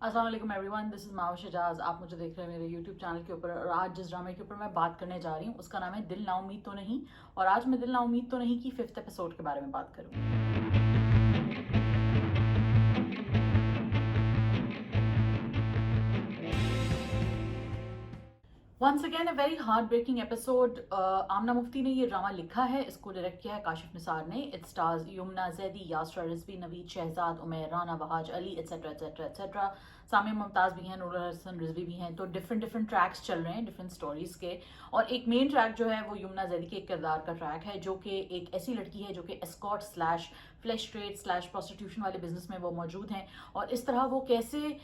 अस्सलाम वालेकुम everyone, this is मावा शजाज। आप मुझे देख रहे हैं मेरे यूट्यूब चैनल के ऊपर और आज जिस ड्रामे के ऊपर मैं बात करने जा रही हूँ उसका नाम है दिल ना उम्मीद तो नहीं। और आज मैं दिल ना उम्मीद तो नहीं की 5th एपिसोड के बारे में बात करूँगी। Once again a very heart breaking episode. Amna Mufti ने ये ड्रामा लिखा है, इसको डायरेक्ट किया है काशिफ निसार ने। It stars Yumna Zaidi, Yasra Rizvi, Naveed Shahzad, Umair Rana, Wahaj Ali etcetera etcetera etcetera. Samiya Mumtaz भी हैं, नूर हसन रिजवी भी हैं। तो डिफरेंट डिफरेंट ट्रैक्स चल रहे हैं डिफरेंट स्टोरीज के। और एक मेन ट्रैक जो है वो यमुना जैदी के एक किरदार का ट्रैक है, जो कि एक ऐसी लड़की है जो कि escort slash flash trade slash prostitution वाले बिजनेस में वो मौजूद हैं। और इस तरह वो कैसे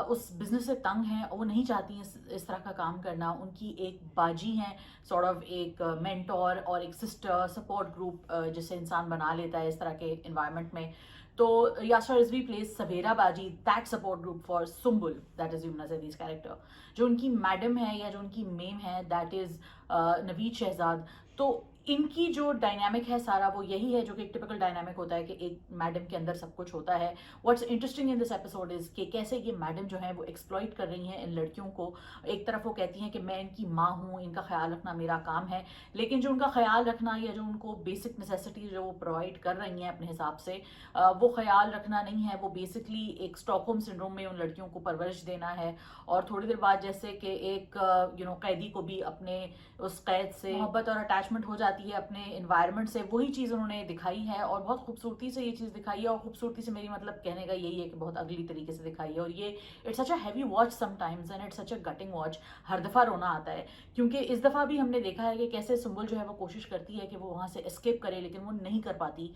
उस बिजनेस से तंग हैं, वो नहीं चाहती हैं इस तरह का काम करना। उनकी एक बाजी हैं, सॉर्ट ऑफ एक मेंटोर और एक सिस्टर सपोर्ट ग्रुप जिसे इंसान बना लेता है इस तरह के इन्वायरमेंट में। तो Yasra Rizvi plays Savera baji, that support group for Sumbul, that is Yumna Zaidi's character. जो उनकी मैडम है या जो उनकी मेम है, दैट इज नवीद शहजाद। तो इनकी जो डायनामिक है सारा वो यही है जो कि एक टिपिकल डायनामिक होता है कि एक मैडम के अंदर सब कुछ होता है। What's interesting in this episode is कि कैसे ये मैडम जो है वो एक्सप्लॉइट कर रही हैं इन लड़कियों को। एक तरफ वो कहती हैं कि मैं इनकी माँ हूँ, इनका ख्याल रखना मेरा काम है, लेकिन जो उनका ख्याल रखना या जो उनको बेसिक नेसेसिटी जो वो प्रोवाइड कर रही हैं अपने हिसाब से, वो ख्याल रखना नहीं है। वो बेसिकली एक स्टॉकहोम सिंड्रोम में उन लड़कियों को परवरिश देना है। और थोड़ी देर बाद जैसे कि एक कैदी को भी अपने उस कैद से मोहब्बत और अटैचमेंट हो जाती है अपने इन्वायरमेंट से, वही चीज़ उन्होंने दिखाई है और बहुत खूबसूरती से ये चीज़ दिखाई है। और खूबसूरती से मेरी मतलब कहने का यही है कि बहुत अगली तरीके से दिखाई है। और ये it's such a heavy watch sometimes and it's such a gutting watch. हर दफ़ा रोना आता है, क्योंकि इस दफ़ा भी हमने देखा है कि कैसे सुम्बुल जो है वो कोशिश करती है कि वो वहाँ से एस्केप करे, लेकिन वो नहीं कर पाती।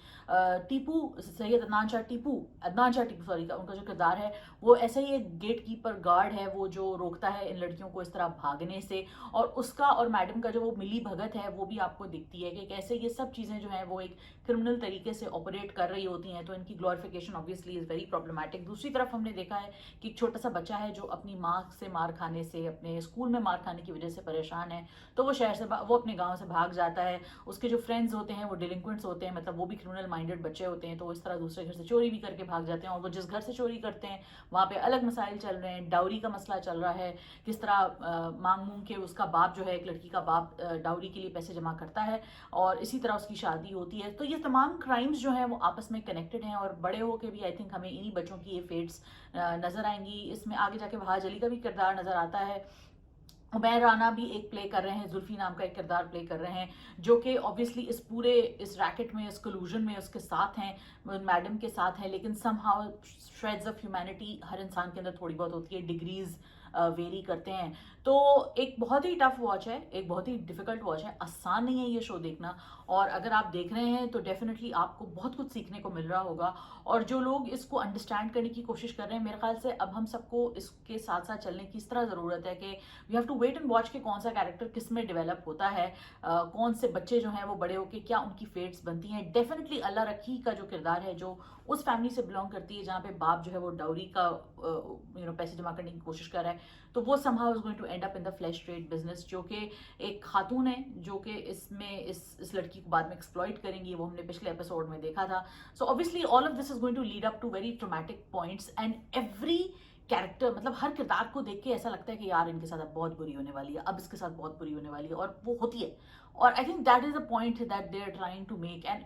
टीपू सैयद अदनान शाह टीपू सॉरी का उनका जो किरदार है, वो ऐसा ही एक गेट कीपर गार्ड है, वो जो रोकता है इन लड़कियों को इस तरह भागने से। और उसका और मैडम का जो वो मिली भगत है वो भी आपको दिखती है कि कैसे ये सब चीज़ें जो हैं वो एक क्रिमिनल तरीके से ऑपरेट कर रही होती हैं। तो इनकी glorification obviously is very problematic. दूसरी तरफ हमने देखा है कि एक छोटा सा बच्चा है जो अपनी माँ से मार खाने से, अपने स्कूल में मार खाने की वजह से परेशान है। तो वो शहर से वो अपने गाँव से भाग जाता है। उसके जो फ्रेंड्स होते हैं वो डिलिंक्वेंट्स होते हैं, मतलब वो भी क्रिमिनल माइंडेड बच्चे होते हैं। तो इस तरह दूसरे घर से चोरी भी करके भाग जाते हैं। और वो जिस घर से चोरी करते हैं वहाँ पे अलग मसाइल चल रहे हैं, डाउरी का मसला चल रहा है, किस तरह मांग मूंग के उसका बाप जो है, एक लड़की का बाप डाउरी के लिए पैसे जमा करता है और इसी तरह उसकी शादी होती है। तो ये तमाम क्राइम्स जो हैं वो आपस में कनेक्टेड हैं और बड़े होकर भी आई थिंक हमें इन्हीं बच्चों की ये फेट्स नजर आएंगी। इसमें आगे जाके वहाज अली का भी किरदार नजर आता है। उमैर राना भी एक प्ले कर रहे हैं, जुल्फी नाम का एक किरदार प्ले कर रहे हैं, जो कि ऑब्वियसली इस रैकेट में, इस कलूजन में उसके साथ हैं, मैडम के साथ हैं। लेकिन समहाउ श्रेड्स ऑफ ह्यूमैनिटी हर इंसान के अंदर थोड़ी बहुत होती है, डिग्रीज वेरी करते हैं। तो एक बहुत ही टफ वॉच है, एक बहुत ही डिफिकल्ट वॉच है, आसान नहीं है ये शो देखना। और अगर आप देख रहे हैं तो डेफिनेटली आपको बहुत कुछ सीखने को मिल रहा होगा। और जो लोग इसको अंडरस्टैंड करने की कोशिश कर रहे हैं, मेरे ख्याल से अब हम सबको इसके साथ साथ चलने की इस तरह ज़रूरत है कि we have to wait and watch के कौन सा कैरेक्टर किस में डेवलप होता है, कौन से बच्चे जो हैं वो बड़े होके क्या उनकी फेट्स बनती हैं। डेफिनेटली अल्लाह रखी का जो किरदार है, जो उस फैमिली से बिलोंग करती है जहाँ पे बाप जो है वो डाउरी का पैसे जमा करने की कोशिश कर रहा है, तो वो somehow is going to end up in the flash trade business, जो कि एक खातून है जो कि इसमें इस लड़की को बाद में एक्सप्लॉइट करेंगी। वो हमने पिछले एपिसोड में देखा था। So obviously all of this is going to lead up to very traumatic points and every character, मतलब हर किरदार को देख के ऐसा लगता है कि यार इनके साथ अब बहुत बुरी होने वाली है, अब इसके साथ बहुत बुरी होने वाली है, और वो होती है। और I think that is the point that they are trying to make. And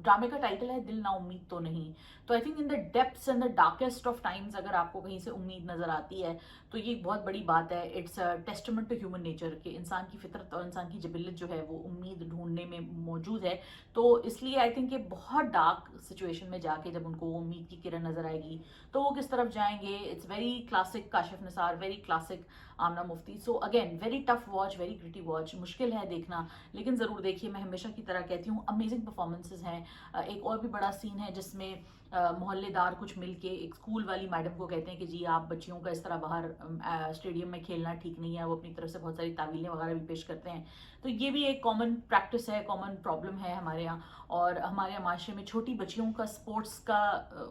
ड्रामे का टाइटल है दिल ना उम्मीद तो नहीं। तो I think in the depths and the darkest of times अगर आपको कहीं से उम्मीद नजर आती है तो ये एक बहुत बड़ी बात है। It's a testament to human nature के इंसान की फितरत और इंसान की जिबिल्लत जो है वो उम्मीद ढूंढने में मौजूद है। तो इसलिए आई थिंक ये बहुत डार्क सिचुएशन में जाके जब उनको वो उम्मीद की किरण नजर आएगी तो वो किस तरफ जाएंगे। It's very classic Kashif Nisar, very classic Amna Mufti. So again very tough watch, very gritty watch, मुश्किल है देखना, लेकिन ज़रूर देखिए। मैं हमेशा की तरह कहती हूँ अमेजिंग परफॉर्मेंसेज हैं। एक और भी बड़ा सीन है जिसमें मोहल्लेदार कुछ मिलके एक स्कूल वाली मैडम को कहते हैं कि जी आप बच्चियों का इस तरह बाहर स्टेडियम में खेलना ठीक नहीं है। वो अपनी तरफ से बहुत सारी तावीलें वगैरह भी पेश करते हैं। तो ये भी एक कॉमन प्रैक्टिस है, कॉमन प्रॉब्लम है हमारे यहाँ। और हमारे यहाँ माशरे में छोटी बच्चियों का स्पोर्ट्स का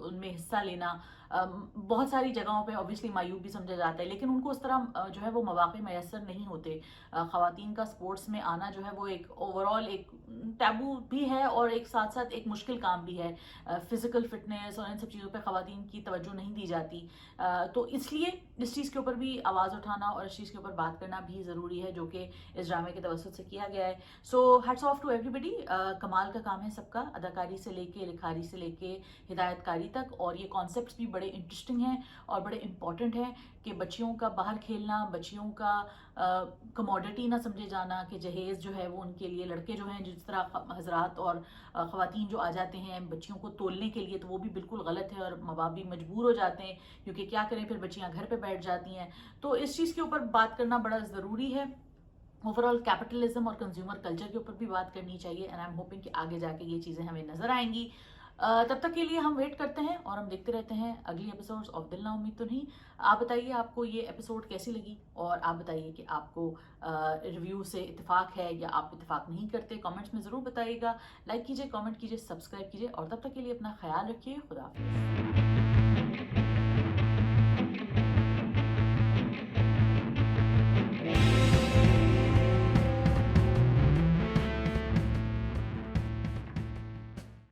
उनमें हिस्सा लेना बहुत सारी जगहों पे ऑब्वियसली मायूब भी समझा जाता है, लेकिन उनको उस तरह जो है वो मौके मैसर नहीं होते। ख़वातीन का स्पोर्ट्स में आना जो है वो एक ओवरऑल एक टैबू भी है और एक साथ साथ एक मुश्किल काम भी है। फिजिकल फिटनेस और इन सब चीज़ों पे ख़वातीन की तवज्जो नहीं दी जाती। तो इसलिए इस चीज़ के ऊपर भी आवाज़ उठाना और इस चीज़ के ऊपर बात करना भी ज़रूरी है, जो कि इस ड्रामे के तवज्जुह से किया गया है। So hats off to everybody. कमाल का काम है सबका, अदाकारी से लेके लिखारी से लेके हिदायतकारी तक। और ये कॉन्सेप्ट्स भी बड़े इंटरेस्टिंग हैं और बड़े इंपॉर्टेंट हैं कि बच्चियों का बाहर खेलना, बच्चियों का कमोडिटी ना समझे जाना, कि जहेज़ जो है वो उनके लिए, लड़के जो हैं जिस तरह हजरात और ख़वातीन जो आ जाते हैं बच्चियों को तोलने के लिए, तो वो भी बिल्कुल गलत है और माँ बाप भी मजबूर हो जाते हैं, क्योंकि क्या करें, फिर बच्चियाँ घर पे बैठ जाती हैं। तो इस चीज़ के ऊपर बात करना बड़ा ज़रूरी है। ओवरऑल कैपिटलिज्म और कंज्यूमर कल्चर के ऊपर भी बात करनी चाहिए, एंड आई एम होपिंग कि आगे जाके ये चीज़ें हमें नजर आएंगी। तब तक के लिए हम वेट करते हैं और हम देखते रहते हैं अगली एपिसोड्स ऑफ दिल ना उम्मीद तो नहीं। आप बताइए आपको ये एपिसोड कैसी लगी, और आप बताइए कि आपको रिव्यू से इत्तेफाक है या आप इत्तेफाक नहीं करते। कमेंट्स में ज़रूर बताइएगा। लाइक कीजिए, कमेंट कीजिए, सब्सक्राइब कीजिए, और तब तक के लिए अपना ख्याल रखिए। खुदा हाफिज़।